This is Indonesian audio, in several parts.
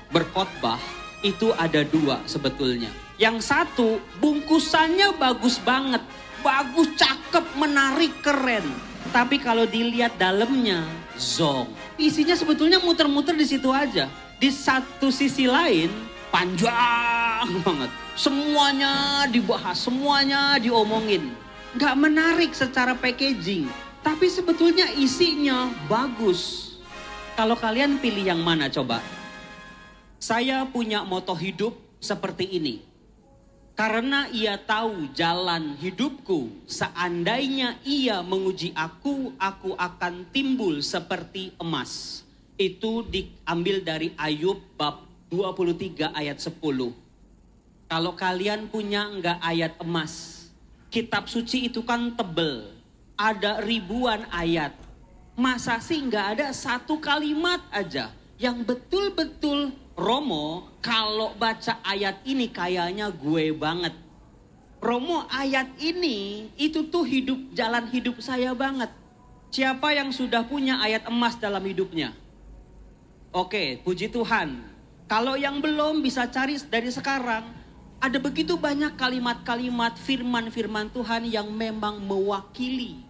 berkhotbah itu ada dua sebetulnya. Yang satu bungkusannya bagus banget, bagus, cakep, menarik, keren. Tapi kalau dilihat dalamnya, zong. Isinya sebetulnya muter-muter di situ aja. Di satu sisi lain, panjang banget. Semuanya dibahas, semuanya diomongin. Gak menarik secara packaging. Tapi sebetulnya isinya bagus. Kalau kalian pilih yang mana coba? Saya punya moto hidup seperti ini. Karena ia tahu jalan hidupku, seandainya ia menguji aku akan timbul seperti emas. Itu diambil dari Ayub bab 23 ayat 10. Kalau kalian punya enggak ayat emas, kitab suci itu kan tebel, ada ribuan ayat. Masa sih enggak ada satu kalimat aja yang betul-betul Romo, kalau baca ayat ini kayaknya gue banget. Romo, ayat ini itu tuh jalan hidup saya banget. Siapa yang sudah punya ayat emas dalam hidupnya? Oke, puji Tuhan. Kalau yang belum bisa cari dari sekarang. Ada begitu banyak kalimat-kalimat firman-firman Tuhan yang memang mewakili.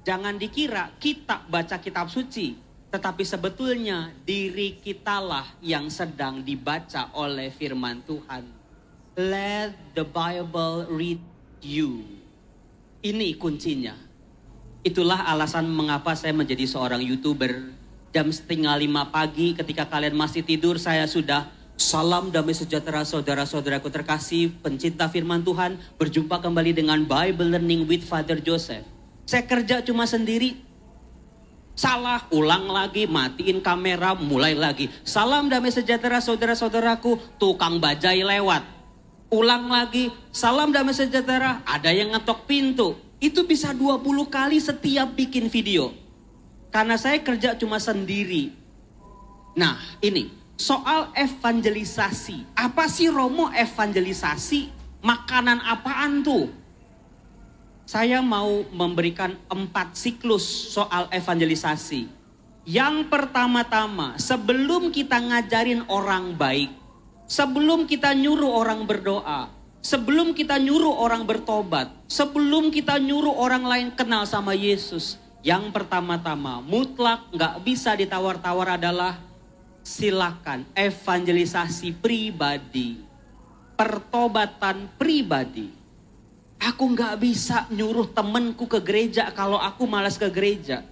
Jangan dikira kita baca kitab suci. Tetapi sebetulnya diri kitalah yang sedang dibaca oleh firman Tuhan. Let the Bible read you. Ini kuncinya. Itulah alasan mengapa saya menjadi seorang YouTuber. Jam 4:30 pagi ketika kalian masih tidur, saya sudah salam damai sejahtera saudara-saudaraku terkasih, pencinta firman Tuhan. Berjumpa kembali dengan Bible Learning with Father Joseph. Saya kerja cuma sendiri. Salah, ulang lagi, matiin kamera, mulai lagi. Salam damai sejahtera saudara-saudaraku, tukang bajai lewat. Ulang lagi, salam damai sejahtera, ada yang ngetok pintu. Itu bisa 20 kali setiap bikin video. Karena saya kerja cuma sendiri. Nah ini, soal evangelisasi. Apa sih Romo evangelisasi? Makanan apaan tuh? Saya mau memberikan 4 siklus soal evangelisasi. Yang pertama-tama, sebelum kita ngajarin orang baik, sebelum kita nyuruh orang berdoa, sebelum kita nyuruh orang bertobat, sebelum kita nyuruh orang lain kenal sama Yesus, yang pertama-tama mutlak gak bisa ditawar-tawar adalah silakan evangelisasi pribadi, pertobatan pribadi. Aku gak bisa nyuruh temenku ke gereja kalau aku malas ke gereja.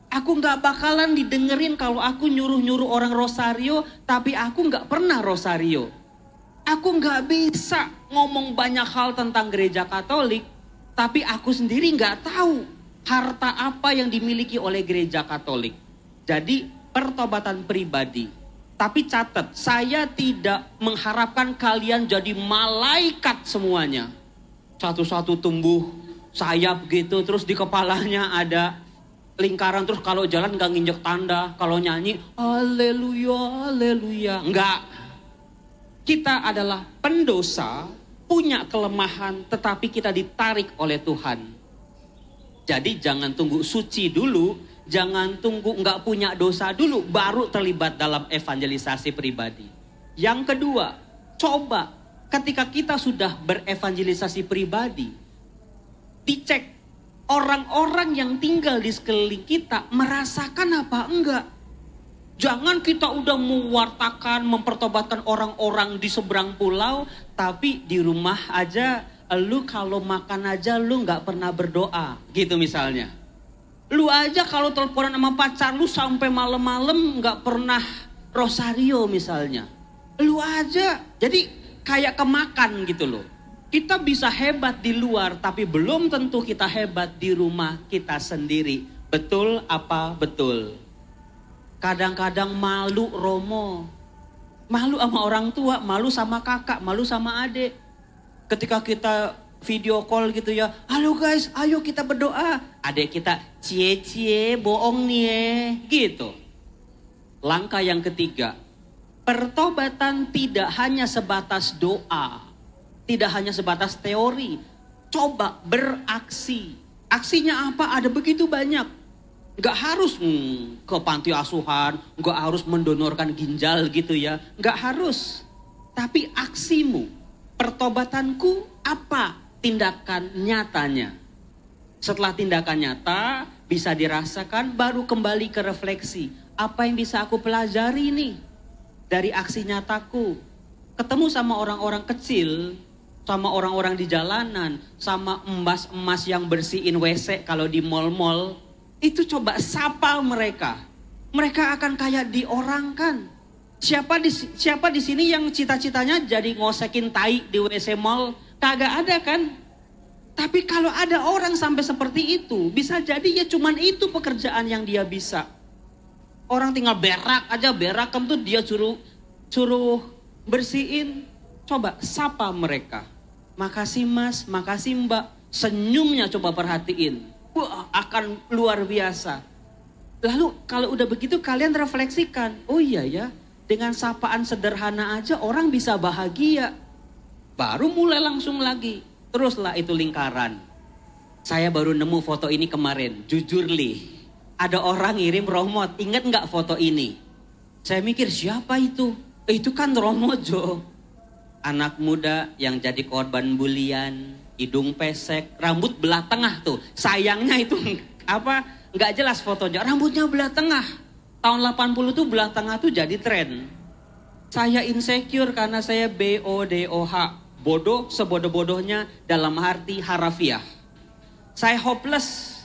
Aku gak bakalan didengerin kalau aku nyuruh-nyuruh orang rosario tapi aku gak pernah rosario. Aku gak bisa ngomong banyak hal tentang gereja Katolik tapi aku sendiri gak tahu harta apa yang dimiliki oleh gereja Katolik. Jadi pertobatan pribadi. Tapi catat, saya tidak mengharapkan kalian jadi malaikat semuanya. Satu-satu tumbuh sayap gitu, terus di kepalanya ada lingkaran, terus kalau jalan gak nginjek tanda, kalau nyanyi haleluya, haleluya. Enggak. Kita adalah pendosa, punya kelemahan, tetapi kita ditarik oleh Tuhan. Jadi jangan tunggu suci dulu, jangan tunggu nggak punya dosa dulu, baru terlibat dalam evangelisasi pribadi. Yang kedua, coba ketika kita sudah berevangelisasi pribadi, dicek orang-orang yang tinggal di sekeliling kita merasakan apa enggak. Jangan kita udah mewartakan, mempertobatkan orang-orang di seberang pulau, tapi di rumah aja, lu kalau makan aja lu nggak pernah berdoa, gitu misalnya. Lu aja kalau teleponan sama pacar lu sampai malam-malam nggak pernah rosario misalnya. Lu aja, jadi kayak kemakan gitu loh. Kita bisa hebat di luar tapi belum tentu kita hebat di rumah kita sendiri. Betul apa betul? Kadang-kadang malu Romo. Malu sama orang tua, malu sama kakak, malu sama adik. Ketika kita video call gitu ya, halo guys, ayo kita berdoa. Adik kita, cie-cie, bohong nih gitu. Langkah yang ketiga, pertobatan tidak hanya sebatas doa, tidak hanya sebatas teori. Coba beraksi. Aksinya apa? Ada begitu banyak. Nggak harus ke panti asuhan, nggak harus mendonorkan ginjal gitu ya. Nggak harus. Tapi aksimu, pertobatanku apa tindakan nyatanya? Setelah tindakan nyata bisa dirasakan, baru kembali ke refleksi. Apa yang bisa aku pelajari nih dari aksi nyataku? Ketemu sama orang-orang kecil, sama orang-orang di jalanan, sama emas-emas yang bersihin WC kalau di mall-mall. Itu coba sapa mereka. Mereka akan kayak diorangkan. Siapa di sini yang cita-citanya jadi ngosekin tai di WC mall? Kagak ada kan? Tapi kalau ada orang sampai seperti itu, bisa jadi ya cuman itu pekerjaan yang dia bisa. Orang tinggal berak aja, berakem tuh dia suruh bersihin. Coba sapa mereka. Makasih mas, makasih mbak. Senyumnya coba perhatiin. Wah, akan luar biasa. Lalu kalau udah begitu kalian refleksikan. Oh iya ya, dengan sapaan sederhana aja orang bisa bahagia. Baru mulai langsung lagi. Teruslah itu lingkaran. Saya baru nemu foto ini kemarin. Jujur Li, ada orang ngirim Rohmot. Ingat nggak foto ini? Saya mikir siapa itu? Itu kan Romojo. Anak muda yang jadi korban bulian. Hidung pesek, rambut belah tengah tuh. Sayangnya itu nggak jelas fotonya. Rambutnya belah tengah. Tahun 80 tuh belah tengah tuh jadi tren. Saya insecure karena saya BODOH. Bodoh sebodoh-bodohnya dalam arti harafiah. Saya hopeless.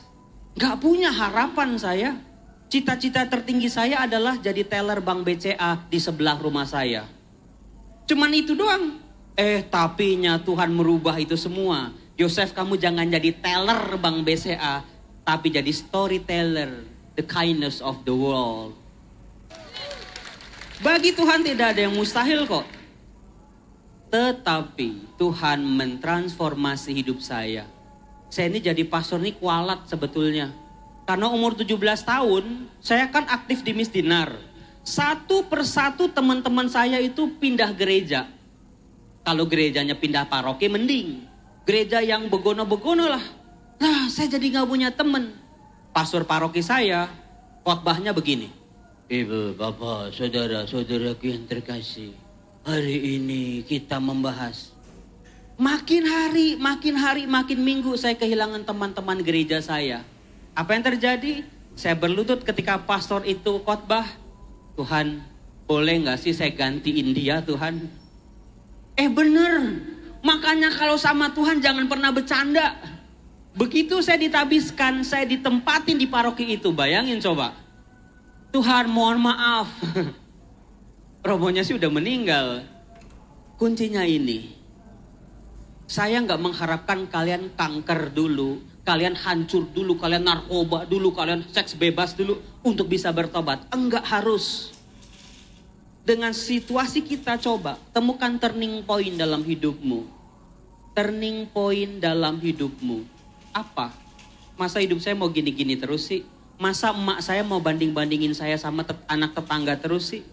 Nggak punya harapan saya. Cita-cita tertinggi saya adalah jadi teller Bank BCA di sebelah rumah saya. Cuman itu doang. Tapinya Tuhan merubah itu semua. Yosef, kamu jangan jadi teller Bank BCA, tapi jadi storyteller, the kindness of the world. Bagi Tuhan tidak ada yang mustahil kok. Tetapi Tuhan mentransformasi hidup saya. Saya ini jadi pastor ini kualat sebetulnya. Karena umur 17 tahun, saya kan aktif di Misdinar. Satu persatu teman-teman saya itu pindah gereja. Kalau gerejanya pindah paroki mending. Gereja yang begono-begono lah. Nah, saya jadi gak punya temen. Pastor paroki saya, khotbahnya begini. Ibu, bapak, saudara-saudaraku yang terkasih. Hari ini kita membahas. Makin hari, makin minggu saya kehilangan teman-teman gereja saya. Apa yang terjadi? Saya berlutut ketika pastor itu khotbah. Tuhan, boleh gak sih saya gantiin dia Tuhan? Bener, makanya kalau sama Tuhan jangan pernah bercanda. Begitu saya ditabiskan, saya ditempatin di paroki itu, bayangin coba. Tuhan mohon maaf. Romonya sih udah meninggal. Kuncinya ini. Saya gak mengharapkan kalian kanker dulu, kalian hancur dulu, kalian narkoba dulu, kalian seks bebas dulu untuk bisa bertobat. Enggak harus. Dengan situasi kita coba temukan turning point dalam hidupmu. Turning point dalam hidupmu. Apa? Masa hidup saya mau gini-gini terus sih? Masa emak saya mau banding-bandingin saya sama anak tetangga terus sih?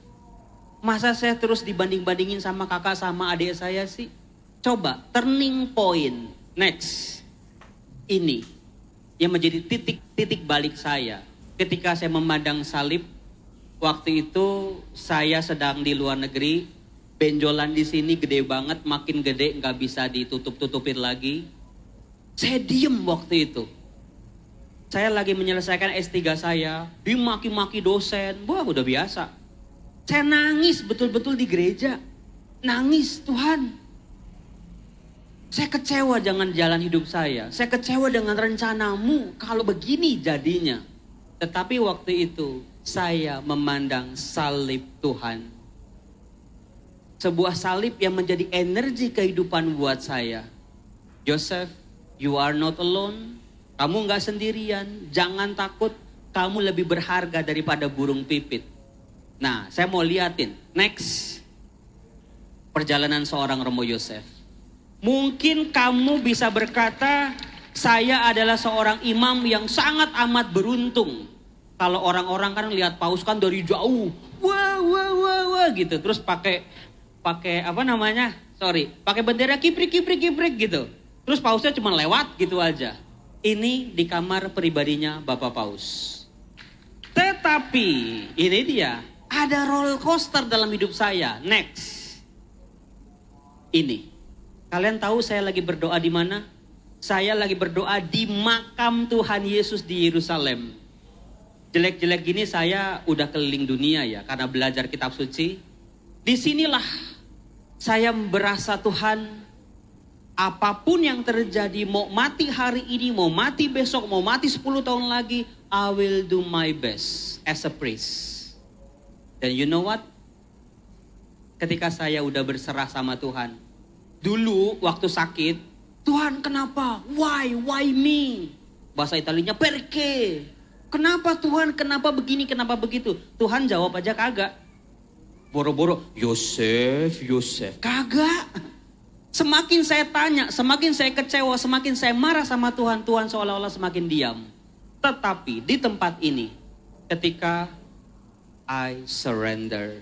Masa saya terus dibanding-bandingin sama kakak sama adik saya sih? Coba turning point. Next. Ini yang menjadi titik balik saya. Ketika saya memandang salib. Waktu itu saya sedang di luar negeri, benjolan di sini gede banget, makin gede nggak bisa ditutup-tutupin lagi. Saya diem waktu itu. Saya lagi menyelesaikan S3 saya, dimaki-maki dosen, wah udah biasa. Saya nangis betul-betul di gereja, nangis Tuhan. Saya kecewa dengan jalan hidup saya kecewa dengan rencanamu kalau begini jadinya. Tetapi waktu itu, saya memandang salib Tuhan. Sebuah salib yang menjadi energi kehidupan buat saya. Joseph, you are not alone. Kamu gak sendirian. Jangan takut. Kamu lebih berharga daripada burung pipit. Nah, saya mau liatin. Next. Perjalanan seorang Romo Yosef. Mungkin kamu bisa berkata, saya adalah seorang imam yang sangat amat beruntung. Kalau orang-orang kan lihat paus kan dari jauh, wah gitu, terus pakai pakai bendera kiprik gitu. Terus pausnya cuma lewat gitu aja. Ini di kamar pribadinya Bapak Paus. Tetapi ini dia, ada roller coaster dalam hidup saya. Next. Ini. Kalian tahu saya lagi berdoa di mana? Saya lagi berdoa di makam Tuhan Yesus di Yerusalem. Jelek-jelek gini saya udah keliling dunia ya, karena belajar kitab suci. Disinilah saya berasa Tuhan, apapun yang terjadi, mau mati hari ini, mau mati besok, mau mati 10 tahun lagi, I will do my best as a priest. Dan you know what? Ketika saya udah berserah sama Tuhan, dulu waktu sakit, Tuhan kenapa? Why me? Bahasa Italianya perché? Kenapa Tuhan? Kenapa begini? Kenapa begitu? Tuhan jawab aja kagak. Boro-boro, Yosef. Kagak. Semakin saya tanya, semakin saya kecewa, semakin saya marah sama Tuhan. Tuhan seolah-olah semakin diam. Tetapi di tempat ini, ketika I surrender,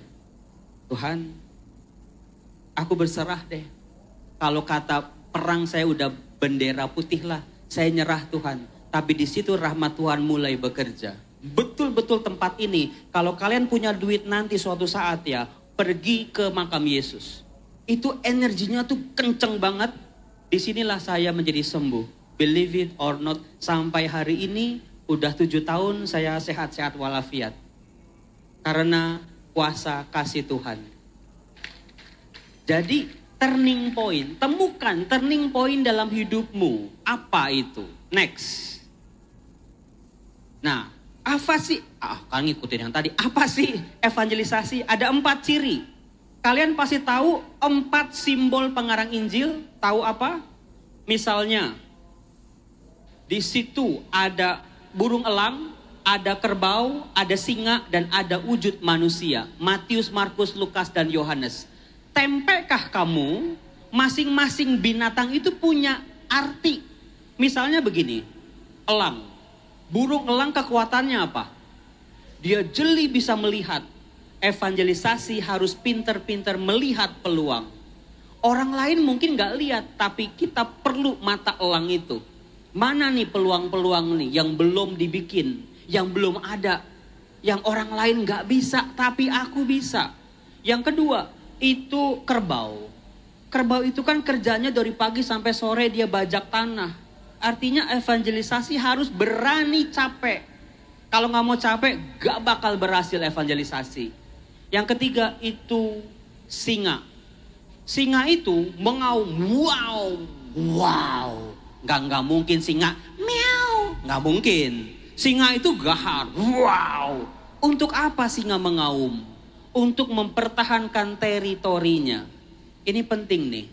Tuhan, aku berserah deh. Kalau kata perang saya udah bendera putih lah, saya nyerah Tuhan. Tapi di situ rahmat Tuhan mulai bekerja. Betul-betul tempat ini, kalau kalian punya duit nanti suatu saat ya, pergi ke makam Yesus. Itu energinya tuh kenceng banget. Disinilah saya menjadi sembuh. Believe it or not, sampai hari ini udah 7 tahun saya sehat-sehat walafiat. Karena kuasa kasih Tuhan. Jadi turning point, temukan turning point dalam hidupmu. Apa itu? Next. Nah, apa sih? Kalian ngikutin yang tadi. Apa sih evangelisasi? Ada 4 ciri. Kalian pasti tahu 4 simbol pengarang Injil. Tahu apa? Misalnya, di situ ada burung elang, ada kerbau, ada singa, dan ada wujud manusia. Matius, Markus, Lukas, dan Yohanes. Tempekah kamu? Masing-masing binatang itu punya arti. Misalnya begini, elang. Burung elang kekuatannya apa? Dia jeli bisa melihat. Evangelisasi harus pinter-pinter melihat peluang. Orang lain mungkin gak lihat, tapi kita perlu mata elang itu. Mana nih peluang-peluang nih yang belum dibikin, yang belum ada, yang orang lain gak bisa, tapi aku bisa. Yang kedua, itu kerbau. Kerbau itu kan kerjanya dari pagi sampai sore dia bajak tanah. Artinya evangelisasi harus berani capek. Kalau gak mau capek, gak bakal berhasil evangelisasi. Yang ketiga itu singa. Singa itu mengaum, wow. Gak mungkin singa, meow. Gak mungkin. Singa itu gahar, wow. Untuk apa singa mengaum? Untuk mempertahankan teritorinya. Ini penting nih.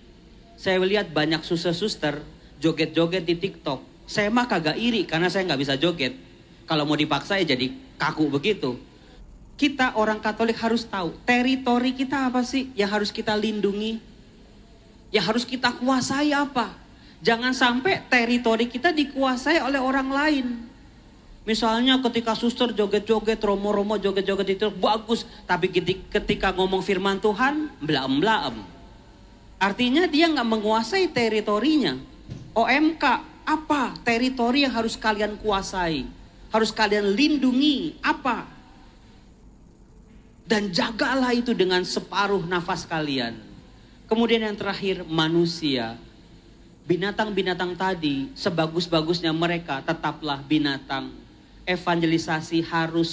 Saya lihat banyak suster-suster joget-joget di TikTok. Saya mah kagak iri karena saya nggak bisa joget. Kalau mau dipaksa ya jadi kaku begitu. Kita orang Katolik harus tahu teritori kita apa sih yang harus kita lindungi, yang harus kita kuasai apa. Jangan sampai teritori kita dikuasai oleh orang lain. Misalnya ketika suster joget-joget, romo-romo joget-joget itu bagus, tapi ketika ngomong firman Tuhan, blaem-blaem. Artinya dia nggak menguasai teritorinya. OMK, apa teritori yang harus kalian kuasai? Harus kalian lindungi, apa? Dan jagalah itu dengan separuh nafas kalian. Kemudian yang terakhir, manusia. Binatang-binatang tadi, sebagus-bagusnya mereka, tetaplah binatang. Evangelisasi harus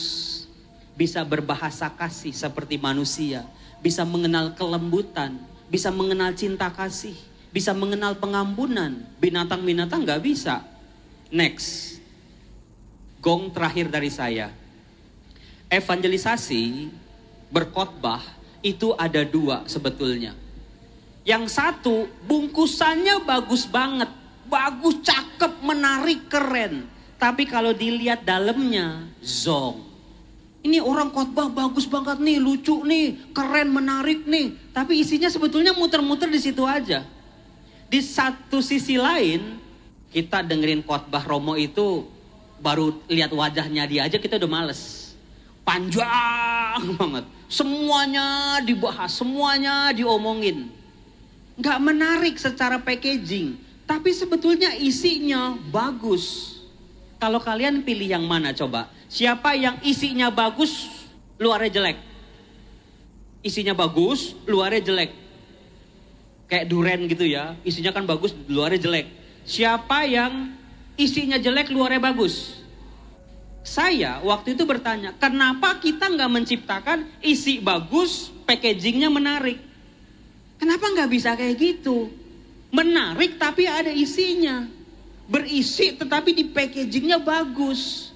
bisa berbahasa kasih seperti manusia. Bisa mengenal kelembutan, bisa mengenal cinta kasih. Bisa mengenal pengampunan. Binatang-binatang gak bisa. Next. Gong terakhir dari saya. Evangelisasi, berkhotbah, itu ada 2 sebetulnya. Yang satu, bungkusannya bagus banget. Bagus, cakep, menarik, keren. Tapi kalau dilihat dalamnya, zong. Ini orang khotbah bagus banget nih, lucu nih, keren, menarik nih. Tapi isinya sebetulnya muter-muter di situ aja. Di satu sisi lain, kita dengerin khotbah Romo itu, baru lihat wajahnya dia aja kita udah males. Panjang banget. Semuanya dibahas, semuanya diomongin. Gak menarik secara packaging. Tapi sebetulnya isinya bagus. Kalau kalian pilih yang mana coba? Siapa yang isinya bagus, luarnya jelek? Isinya bagus, luarnya jelek. Kayak duren gitu ya, isinya kan bagus, luarnya jelek. Siapa yang isinya jelek, luarnya bagus? Saya waktu itu bertanya, kenapa kita nggak menciptakan isi bagus, packagingnya menarik? Kenapa nggak bisa kayak gitu? Menarik tapi ada isinya. Berisi tetapi di packagingnya bagus.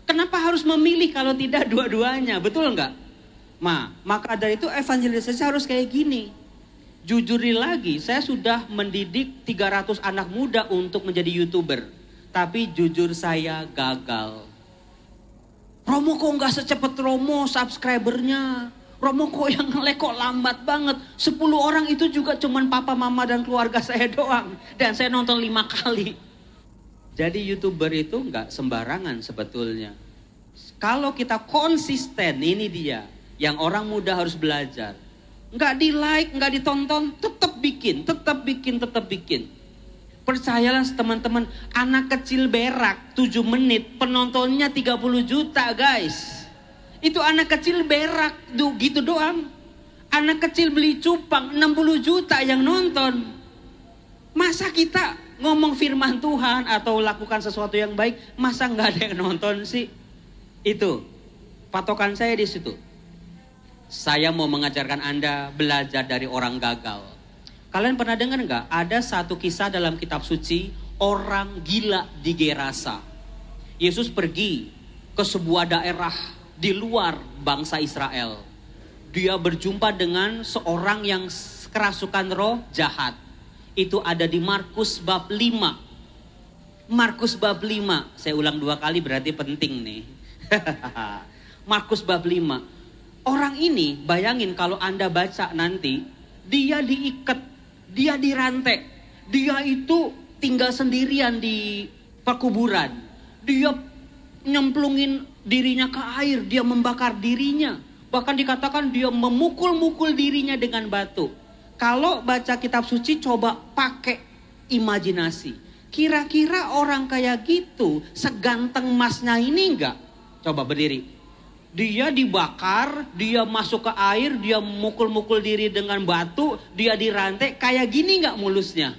Kenapa harus memilih kalau tidak dua-duanya? Betul nggak? Maka dari itu evangelisasi harus kayak gini. Jujur lagi, saya sudah mendidik 300 anak muda untuk menjadi YouTuber. Tapi jujur saya gagal. Romo kok nggak secepat Romo subscribernya? Romo kok yang nge-like kok lambat banget? 10 orang itu juga cuman papa, mama, dan keluarga saya doang. Dan saya nonton 5 kali. Jadi YouTuber itu nggak sembarangan sebetulnya. Kalau kita konsisten, ini dia yang orang muda harus belajar. Nggak di like, nggak ditonton, tetap bikin, tetap bikin, tetap bikin. Percayalah teman-teman, anak kecil berak 7 menit, penontonnya 30 juta guys. Itu anak kecil berak gitu doang. Anak kecil beli cupang 60 juta yang nonton. Masa kita ngomong firman Tuhan atau lakukan sesuatu yang baik, masa nggak ada yang nonton sih? Itu patokan saya di situ. Saya mau mengajarkan Anda belajar dari orang gagal. Kalian pernah dengar nggak? Ada satu kisah dalam kitab suci, orang gila di Gerasa. Yesus pergi ke sebuah daerah di luar bangsa Israel. Dia berjumpa dengan seorang yang kerasukan roh jahat. Itu ada di Markus bab 5. Markus bab 5. Saya ulang 2 kali berarti penting nih. Markus bab 5. Orang ini, bayangin kalau Anda baca nanti, dia diikat. Dia dirantai, dia itu tinggal sendirian di perkuburan. Dia nyemplungin dirinya ke air, dia membakar dirinya. Bahkan dikatakan dia memukul-mukul dirinya dengan batu. Kalau baca kitab suci coba pakai imajinasi. Kira-kira orang kayak gitu seganteng Masnya ini enggak? Coba berdiri. Dia dibakar, dia masuk ke air, dia mukul-mukul diri dengan batu, dia dirantai, kayak gini nggak mulusnya?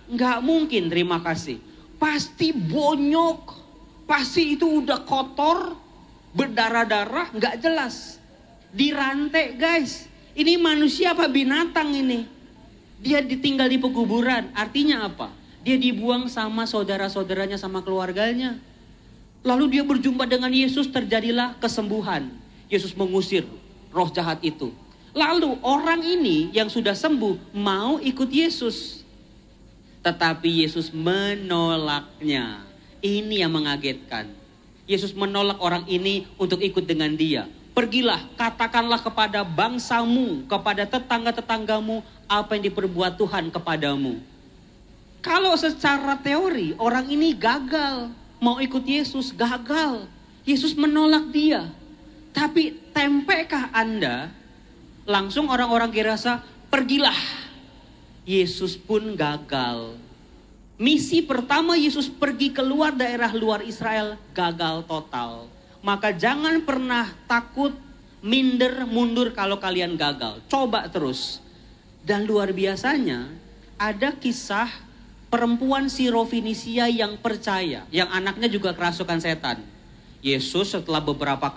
Nggak mungkin, terima kasih. Pasti bonyok, pasti itu udah kotor, berdarah-darah, nggak jelas. Dirantai guys, ini manusia apa binatang ini? Dia ditinggal di pekuburan, artinya apa? Dia dibuang sama saudara-saudaranya, sama keluarganya. Lalu dia berjumpa dengan Yesus, terjadilah kesembuhan. Yesus mengusir roh jahat itu. Lalu orang ini yang sudah sembuh mau ikut Yesus. Tetapi Yesus menolaknya. Ini yang mengagetkan. Yesus menolak orang ini untuk ikut dengan dia. Pergilah, katakanlah kepada bangsamu, kepada tetangga-tetanggamu apa yang diperbuat Tuhan kepadamu. Kalau secara teori orang ini gagal. Mau ikut Yesus, gagal. Yesus menolak dia. Tapi tempekah Anda? Langsung orang-orang Gerasa, pergilah. Yesus pun gagal. Misi pertama Yesus pergi keluar daerah luar Israel, gagal total. Maka jangan pernah takut, minder, mundur kalau kalian gagal. Coba terus. Dan luar biasanya, ada kisah perempuan Sirofenisia yang percaya, yang anaknya juga kerasukan setan. Yesus setelah beberapa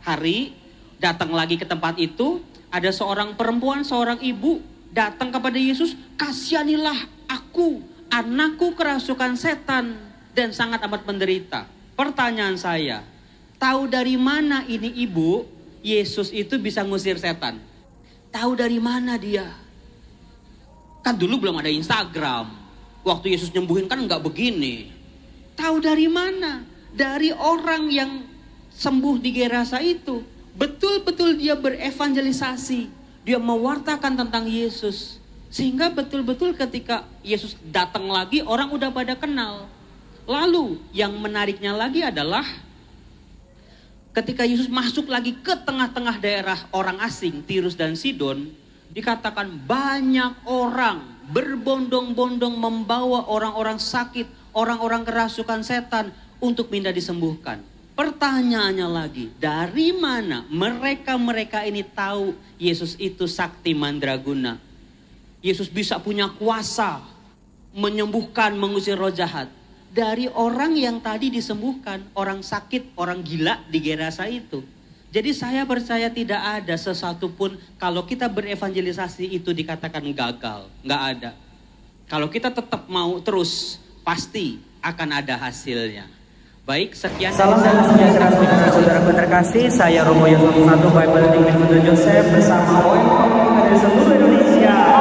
hari datang lagi ke tempat itu, ada seorang perempuan, seorang ibu datang kepada Yesus, kasihanilah aku, anakku kerasukan setan dan sangat amat menderita. Pertanyaan saya, tahu dari mana ini ibu, Yesus itu bisa ngusir setan? Tahu dari mana dia? Kan dulu belum ada Instagram. Waktu Yesus nyembuhin kan nggak begini. Tahu dari mana? Dari orang yang sembuh di Gerasa itu. Betul-betul dia berevangelisasi. Dia mewartakan tentang Yesus. Sehingga betul-betul ketika Yesus datang lagi, orang udah pada kenal. Lalu yang menariknya lagi adalah ketika Yesus masuk lagi ke tengah-tengah daerah orang asing, Tirus dan Sidon, dikatakan banyak orang berbondong-bondong membawa orang-orang sakit, orang-orang kerasukan setan untuk minta disembuhkan. Pertanyaannya lagi, dari mana mereka ini tahu Yesus itu sakti mandraguna? Yesus bisa punya kuasa menyembuhkan, mengusir roh jahat. Dari orang yang tadi disembuhkan, orang sakit, orang gila di Gerasa itu. Jadi saya percaya tidak ada sesuatu pun kalau kita berevangelisasi itu dikatakan gagal. Nggak ada. Kalau kita tetap mau terus, pasti akan ada hasilnya. Baik, sekian. Salam dan sejahtera saudara-saudara terkasih. Saya Romo Yosef 1 Bible Learning with Joseph bersama OM dari seluruh Indonesia.